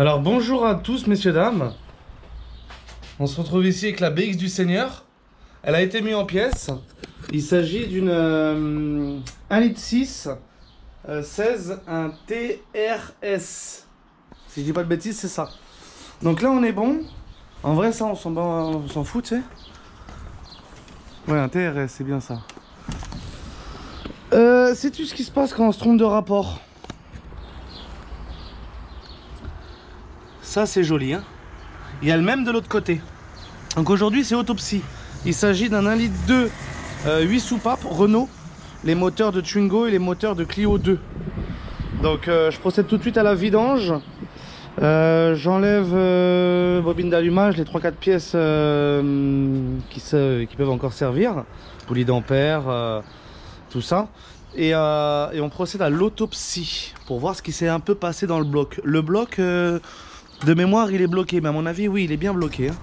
Alors bonjour à tous messieurs dames. On se retrouve ici avec la BX du Seigneur. Elle a été mise en pièces. Il s'agit d'une 1,6 litre 16, un TRS. Si je dis pas de bêtises, c'est ça. Donc là on est bon. En vrai ça on s'en fout, tu sais. Ouais, un TRS, c'est bien ça. Sais-tu ce qui se passe quand on se trompe de rapport? Ça c'est joli, hein. Il y a le même de l'autre côté. Donc aujourd'hui c'est autopsie. Il s'agit d'un 1,2 litre 8 soupapes Renault, les moteurs de Twingo et les moteurs de Clio 2. Donc je procède tout de suite à la vidange. J'enlève bobine d'allumage, les 3-4 pièces qui peuvent encore servir, poulie d'ampère, tout ça. Et on procède à l'autopsie pour voir ce qui s'est un peu passé dans le bloc. Le bloc, de mémoire, il est bloqué, mais à mon avis, oui, il est bien bloqué, hein.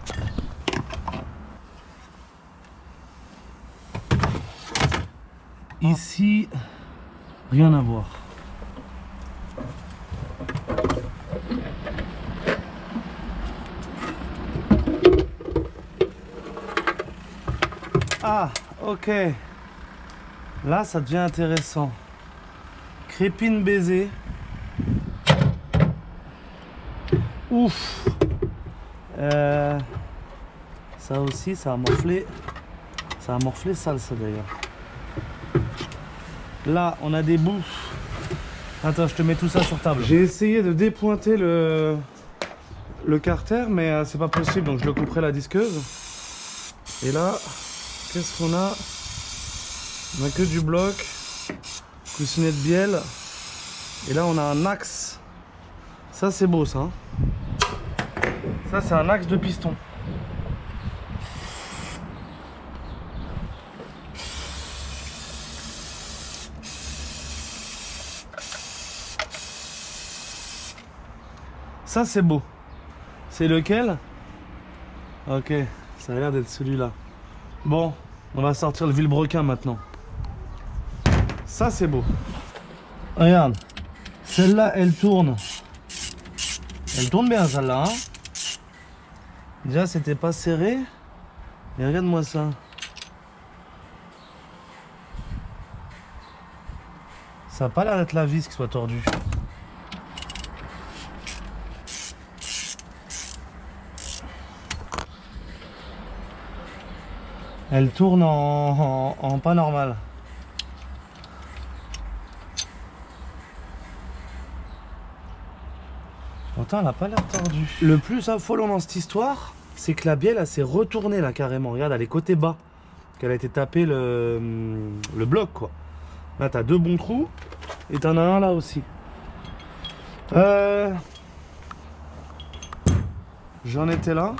Ici, rien à voir. Ah, ok. Là, ça devient intéressant. Crépine baiser. Ouf. Ça aussi, ça a morflé. Ça a morflé sale, ça d'ailleurs. Là, on a des bouts. Attends, je te mets tout ça sur table. J'ai essayé de dépointer le carter, mais c'est pas possible, donc je le couperai la disqueuse. Et là, qu'est-ce qu'on a? On a que du bloc, coussinet de bielle. Et là, on a un axe. Ça, c'est beau, ça. Hein, ça, c'est un axe de piston. Ça, c'est beau. C'est lequel? Ok, ça a l'air d'être celui-là. Bon, on va sortir le vilebrequin maintenant. Ça, c'est beau. Regarde, celle-là, elle tourne. Elle tourne bien, celle-là. Hein, déjà, c'était pas serré. Et regarde-moi ça. Ça n'a pas l'air d'être la vis qui soit tordue. Elle tourne en pas normal. Pourtant, elle n'a pas l'air tordue. Le plus affolant dans cette histoire, c'est que la bielle, elle s'est retournée là carrément. Regarde, elle est côté bas. Qu'elle a été tapée le bloc, quoi. Là, t'as deux bons trous. Et t'en as un là aussi. J'en étais là.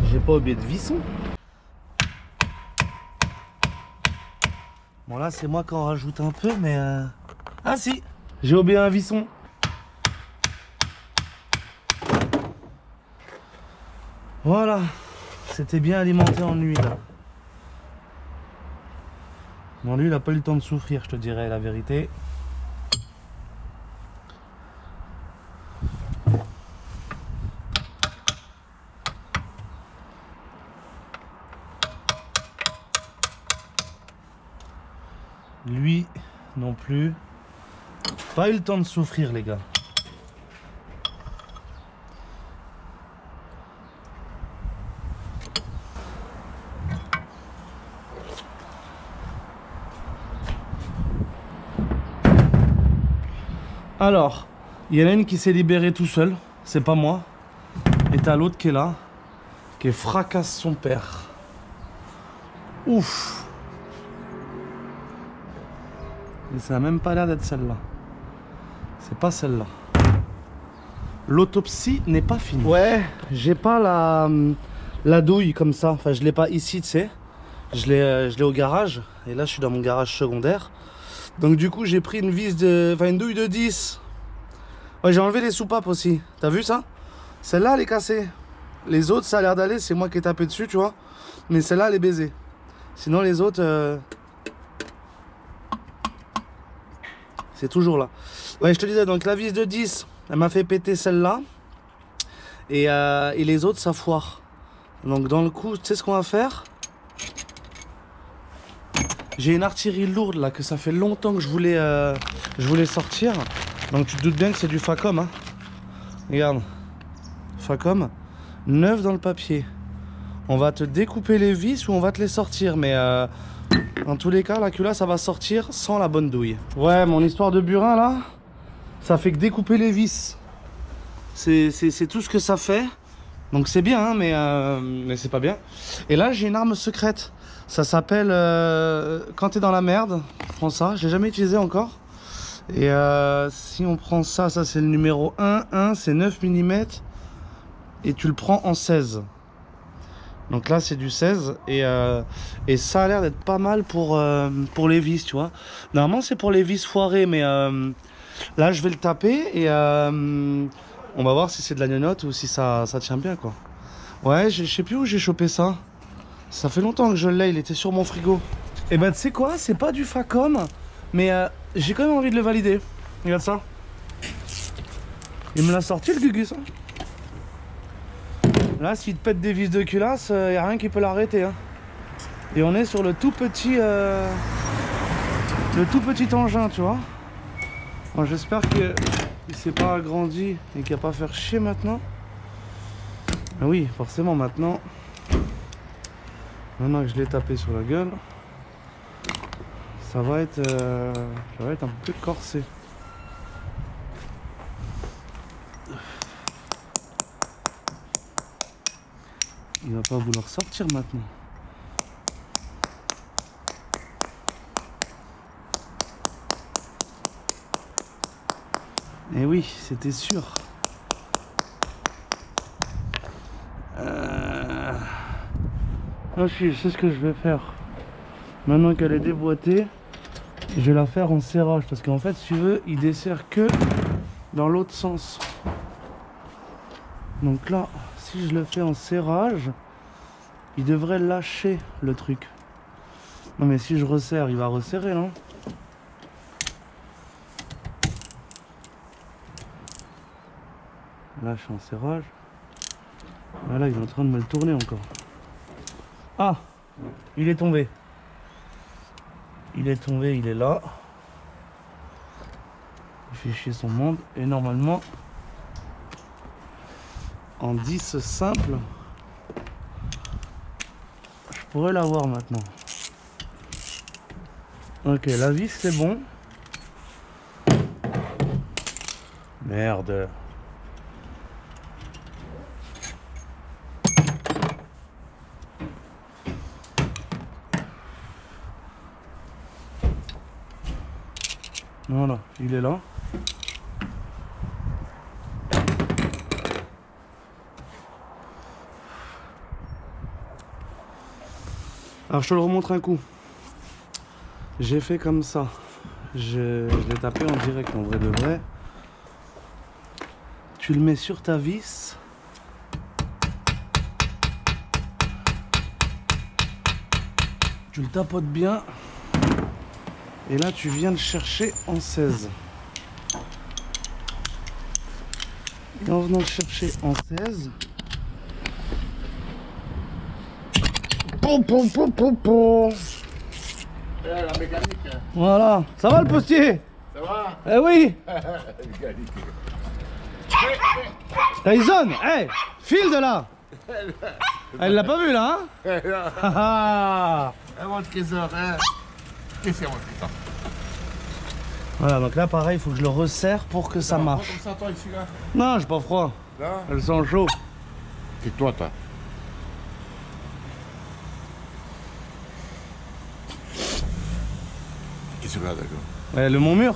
J'ai pas oublié de visson. Bon là c'est moi qui en rajoute un peu, mais ah si, j'ai oublié un visson. Voilà, c'était bien alimenté en huile. Bon lui il a pas eu le temps de souffrir, je te dirais la vérité. Lui non plus. Pas eu le temps de souffrir les gars. Alors, il y en a une qui s'est libérée tout seul, c'est pas moi. Et t'as l'autre qui est là, qui fracasse son père. Ouf. Et ça n'a même pas l'air d'être celle-là. C'est pas celle-là. L'autopsie n'est pas finie. Ouais, j'ai pas la douille comme ça. Enfin, je l'ai pas ici, tu sais. Je l'ai au garage. Et là, je suis dans mon garage secondaire. Donc du coup j'ai pris une vis de... Enfin une douille de 10. Ouais, j'ai enlevé les soupapes aussi. T'as vu ça? Celle-là elle est cassée. Les autres ça a l'air d'aller, c'est moi qui ai tapé dessus, tu vois. Mais celle-là elle est baisée. Sinon les autres... C'est toujours là. Ouais, je te disais, donc la vis de 10, elle m'a fait péter celle-là. Et les autres, ça foire. Donc dans le coup, tu sais ce qu'on va faire? J'ai une artillerie lourde là, que ça fait longtemps que je voulais sortir. Donc tu te doutes bien que c'est du Facom. Hein. Regarde. Facom. Neuf dans le papier. On va te découper les vis ou on va te les sortir. Mais... dans tous les cas, la cula, ça va sortir sans la bonne douille. Ouais, mon histoire de burin, là, ça fait que découper les vis. C'est tout ce que ça fait. Donc c'est bien, hein, mais c'est pas bien. Et là, j'ai une arme secrète. Ça s'appelle... quand t'es dans la merde, prends ça. Je l'ai jamais utilisé encore. Et si on prend ça, ça c'est le numéro 1, c'est 9 mm. Et tu le prends en 16. Donc là c'est du 16 et ça a l'air d'être pas mal pour les vis, tu vois. Normalement c'est pour les vis foirées, mais là je vais le taper et on va voir si c'est de la gnognotte ou si ça tient bien quoi. Ouais, je sais plus où j'ai chopé ça. Ça fait longtemps que je l'ai, il était sur mon frigo. Et ben tu sais quoi, c'est pas du Facom, mais j'ai quand même envie de le valider. Regarde ça. Il me l'a sorti le Gugus. Hein. Là, s'il te pète des vis de culasse, il n'y a rien qui peut l'arrêter. Hein. Et on est sur le tout petit engin, tu vois. Bon, j'espère qu'il ne s'est pas agrandi et qu'il va pas faire chier maintenant. Ah oui, forcément, maintenant que je l'ai tapé sur la gueule, ça va être un peu corsé. Il va pas vouloir sortir maintenant. Eh oui, c'était sûr. Ah, je sais ce que je vais faire. Maintenant qu'elle est déboîtée, je vais la faire en serrage. Parce qu'en fait, si tu veux, il dessert que dans l'autre sens. Donc là, si je le fais en serrage, il devrait lâcher le truc. Non mais si je resserre, il va resserrer, non? Là, je suis en serrage. Là, il est en train de me le tourner encore. Ah, il est tombé. Il est tombé, il est là. Il fait chier son monde. Et normalement, en 10 simple, je pourrais l'avoir maintenant. Ok, la vis c'est bon. Merde. Voilà, il est là. Alors je te le remontre un coup. J'ai fait comme ça. Je l'ai tapé en direct en vrai de vrai. Tu le mets sur ta vis. Tu le tapotes bien. Et là tu viens le chercher en 16. Et en venant le chercher en 16. Pom, pom, pom, pom, pom. La mécanique. Voilà, ça va le postier? Ça va? Eh oui. Tyson, hey, file de là. Elle l'a pas vu là, hein? Mon trésor, hein? Qu'est-ce que c'est mon trésor? Voilà, donc là pareil, il faut que je le resserre pour que ça marche. Comme ça toi ici là? Non, j'ai pas froid. Non? Elles sont chaudes. Et toi? Qu'est-ce que là, d'accord? Ouais, le Mont-Mur.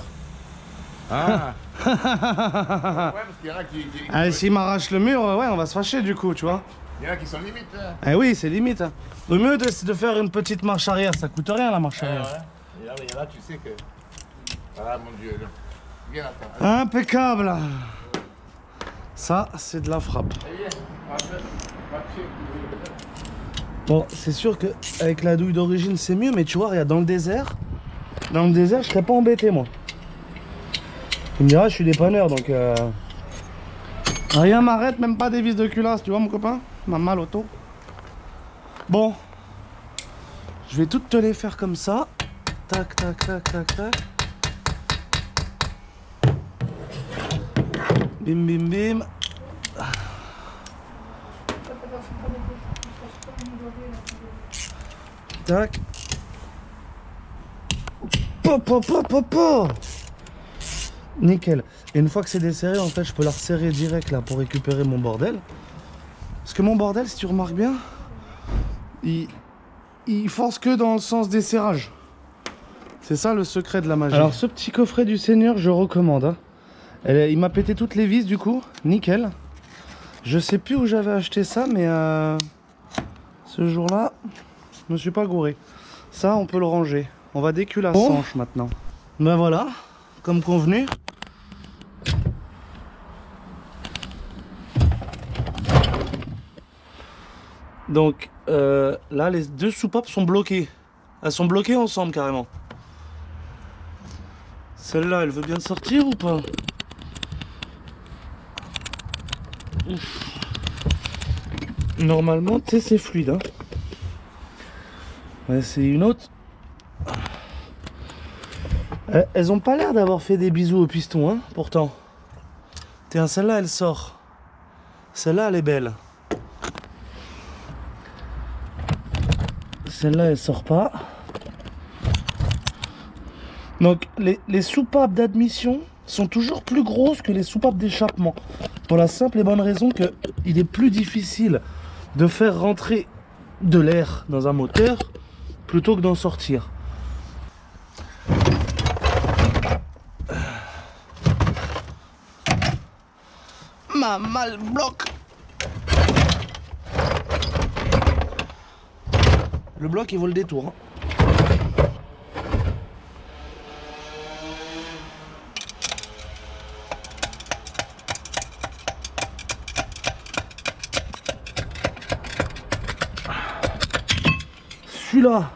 Ah! Ouais, parce qu'il y en a qui... Allez, s'il m'arrache le mur, ouais, on va se fâcher du coup, tu vois. Il y en a qui sont limites, hein? Eh oui, c'est limite. Hein. Le mieux, c'est de faire une petite marche arrière. Ça coûte rien la marche arrière. Ouais. Et là, tu sais que... Ah mon Dieu. Viens là. Impeccable. Ça, c'est de la frappe. Bon, c'est sûr qu'avec la douille d'origine, c'est mieux, mais tu vois, regarde, dans le désert, je serais pas embêté, moi. Tu me diras, je suis dépanneur, donc rien m'arrête, même pas des vis de culasse, tu vois, mon copain? Ma mal auto. Bon, je vais toutes te les faire comme ça. Tac, tac, tac, tac, tac. Bim, bim, bim. Tac. Pop, pop, pop, pop, pop. Nickel. Et une fois que c'est desserré, en fait, je peux la resserrer direct là pour récupérer mon bordel. Parce que mon bordel, si tu remarques bien, il force que dans le sens des serrages. C'est ça le secret de la magie. Alors ce petit coffret du Seigneur, je recommande. Hein. Il m'a pété toutes les vis du coup, nickel. Je sais plus où j'avais acheté ça, mais ce jour-là, je me suis pas gouré. Ça, on peut le ranger. On va déculer la sanche maintenant. Ben voilà, comme convenu. Donc là, les deux soupapes sont bloquées. Elles sont bloquées ensemble carrément. Celle-là, elle veut bien sortir ou pas? Ouf. Normalement, tu sais, c'est fluide. Hein. Ouais, c'est une autre. Elles ont pas l'air d'avoir fait des bisous au piston, hein, pourtant. Tiens, celle-là, elle sort. Celle-là, elle est belle. Celle-là, elle sort pas. Donc, les soupapes d'admission sont toujours plus grosses que les soupapes d'échappement. Pour la simple et bonne raison qu'il est plus difficile de faire rentrer de l'air dans un moteur plutôt que d'en sortir. Ma malle bloque. Le bloc il vaut le détour. Hein. Celui-là,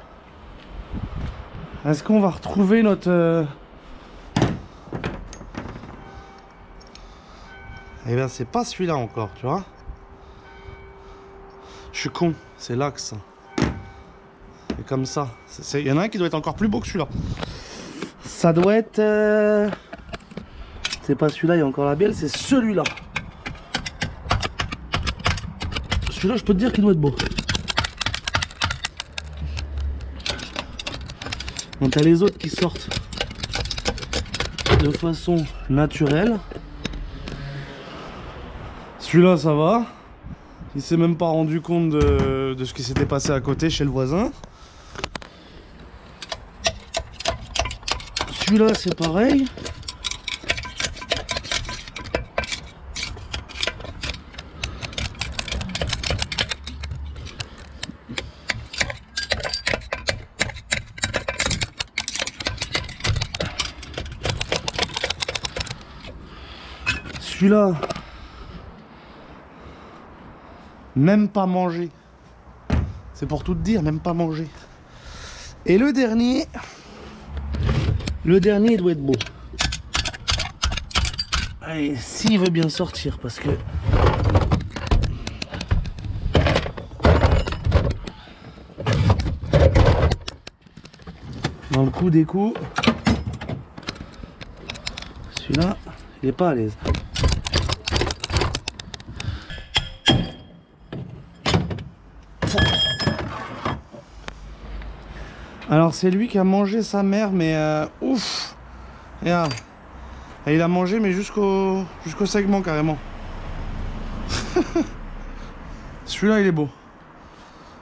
est-ce qu'on va retrouver notre... Eh bien c'est pas celui-là encore, tu vois. Je suis con, c'est l'axe. C'est comme ça. Il y en a un qui doit être encore plus beau que celui-là. Ça doit être... C'est pas celui-là, il y a encore la bielle, c'est celui-là. Celui-là, je peux te dire qu'il doit être beau. Donc t'as les autres qui sortent de façon naturelle. Celui-là, ça va. Il s'est même pas rendu compte de ce qui s'était passé à côté chez le voisin. Celui-là, c'est pareil. Celui-là, même pas mangé. C'est pour tout te dire, même pas mangé. Et le dernier il doit être beau. Allez, s'il veut bien sortir, parce que dans le coup des coups, celui-là, il est pas à l'aise. Alors c'est lui qui a mangé sa mère, mais ouf. Regarde. Et il a mangé mais jusqu'au segment carrément. Celui-là il est beau.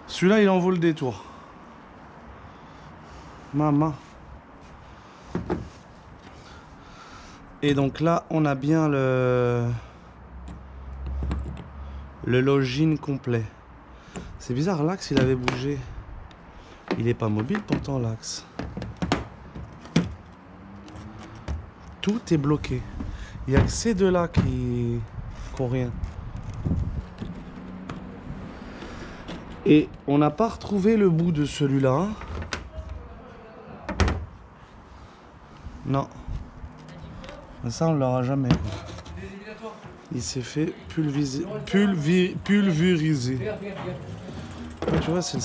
Celui-là il en vaut le détour. Maman. Et donc là on a bien le login complet. C'est bizarre, l'axe il avait bougé. Il est pas mobile pourtant l'axe. Tout est bloqué. Il n'y a que ces deux-là qui n'ont rien. Et on n'a pas retrouvé le bout de celui-là. Non. Ça, on ne l'aura jamais. Il s'est fait pulvériser. Ouais, tu vois, c'est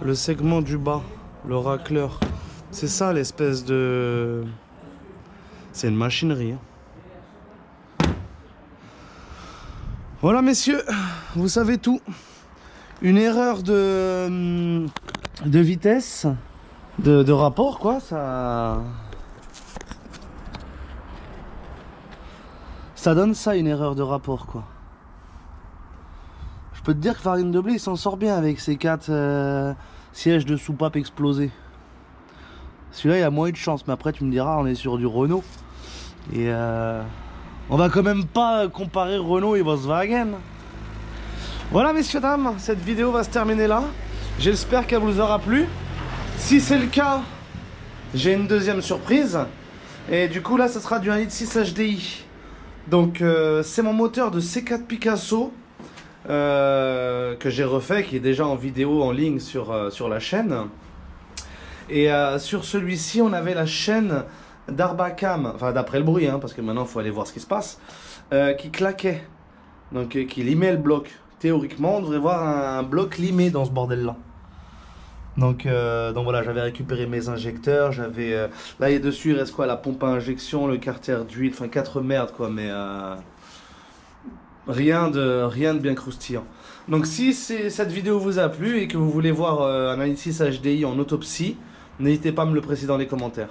le segment du bas, le racleur. C'est ça l'espèce de... C'est une machinerie. Voilà, messieurs, vous savez tout. Une erreur de vitesse, de rapport, quoi, ça donne ça, une erreur de rapport, quoi. Je peux te dire que Farine de Blé, il s'en sort bien avec ses 4 sièges de soupape explosés. Celui-là, il a moins eu de chance, mais après, tu me diras, on est sur du Renault. Et on va quand même pas comparer Renault et Volkswagen. Voilà, messieurs, dames, cette vidéo va se terminer là. J'espère qu'elle vous aura plu. Si c'est le cas, j'ai une deuxième surprise. Et du coup, là, ce sera du 1.6 HDI. Donc, c'est mon moteur de C4 Picasso que j'ai refait, qui est déjà en vidéo en ligne sur la chaîne. Et sur celui-ci, on avait la chaîne d'Arbacam, enfin d'après le bruit, hein, parce que maintenant, il faut aller voir ce qui se passe, qui claquait, donc qui limait le bloc. Théoriquement, on devrait voir un bloc limé dans ce bordel-là. Donc voilà, j'avais récupéré mes injecteurs, j'avais... là, dessus, il reste quoi? La pompe à injection, le carter d'huile, enfin 4 merdes, quoi, mais... rien de bien croustillant. Donc si cette vidéo vous a plu et que vous voulez voir un 1.6 HDI en autopsie, n'hésitez pas à me le préciser dans les commentaires.